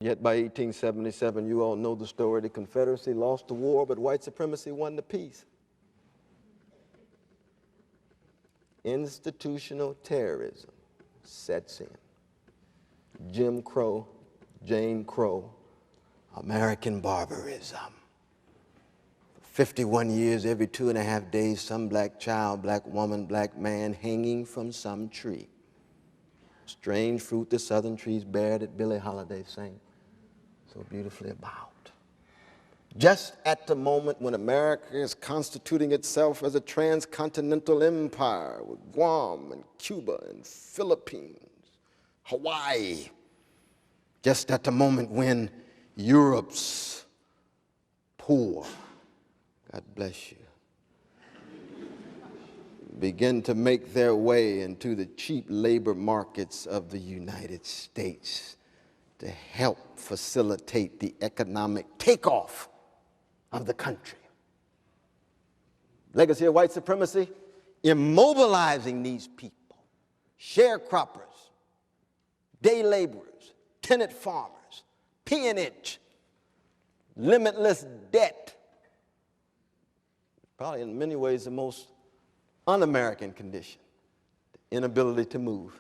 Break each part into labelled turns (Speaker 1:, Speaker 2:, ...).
Speaker 1: Yet by 1877, you all know the story, the Confederacy lost the war, but white supremacy won the peace. Institutional terrorism sets in. Jim Crow, Jane Crow, American barbarism. For 51 years, every 2.5 days, some black child, black woman, black man hanging from some tree. Strange fruit the southern trees bear that Billie Holiday sang so beautifully about. Just at the moment when America is constituting itself as a transcontinental empire with Guam and Cuba and Philippines, Hawaii, just at the moment when Europe's poor, God bless you, begin to make their way into the cheap labor markets of the United States to help facilitate the economic takeoff of the country. Legacy of white supremacy, immobilizing these people, sharecroppers, day laborers, tenant farmers, peonage, limitless debt, probably in many ways the most un-American condition, the inability to move.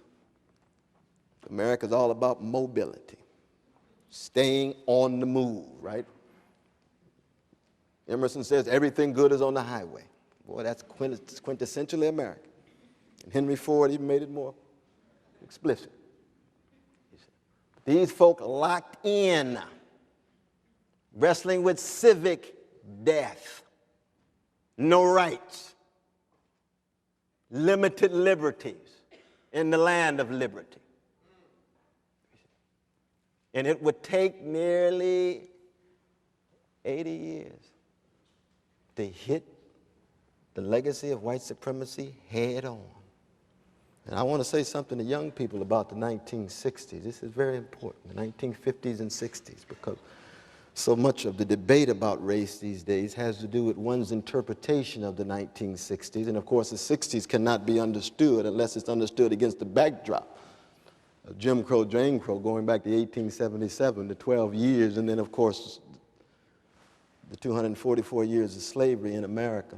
Speaker 1: America's all about mobility, staying on the move, right? Emerson says everything good is on the highway. Boy, that's quintessentially American. And Henry Ford even made it more explicit. These folk locked in, wrestling with civic death, no rights, limited liberties in the land of liberty. And it would take nearly 80 years to hit the legacy of white supremacy head on. And I want to say something to young people about the 1960s. This is very important, the 1950s and 60s, because so much of the debate about race these days has to do with one's interpretation of the 1960s. And of course, the 60s cannot be understood unless it's understood against the backdrop of Jim Crow, Jane Crow, going back to 1877, to 12 years, and then, of course, the 244 years of slavery in America,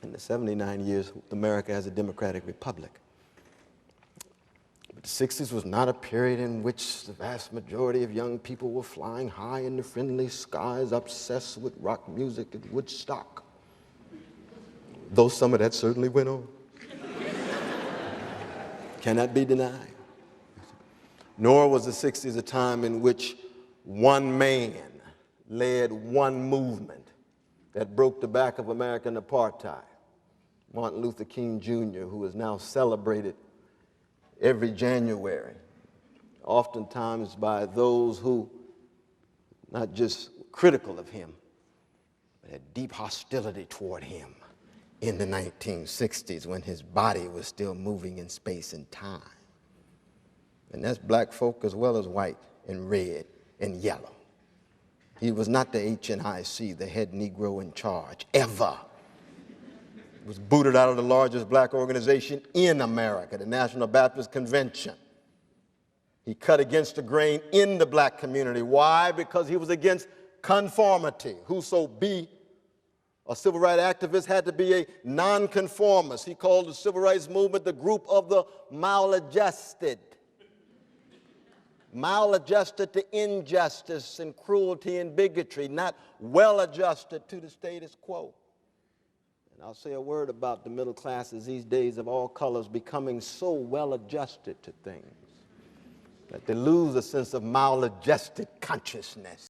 Speaker 1: and the 79 years with America as a democratic republic. But the 60s was not a period in which the vast majority of young people were flying high in the friendly skies, obsessed with rock music and Woodstock, though some of that certainly went on. Cannot be denied. Nor was the 60s a time in which one man led one movement that broke the back of American apartheid. Martin Luther King Jr., who is now celebrated every January, oftentimes by those who not just critical of him, but had deep hostility toward him in the 1960s when his body was still moving in space and time. And that's black folk as well as white and red and yellow. He was not the HNIC, the head Negro in charge, ever. He was booted out of the largest black organization in America, the National Baptist Convention. He cut against the grain in the black community. Why? Because he was against conformity. Whoso be a civil rights activist had to be a nonconformist. He called the civil rights movement the group of the maladjusted. Maladjusted to injustice and cruelty and bigotry, not well-adjusted to the status quo. And I'll say a word about the middle classes these days of all colors becoming so well-adjusted to things that they lose a sense of maladjusted consciousness.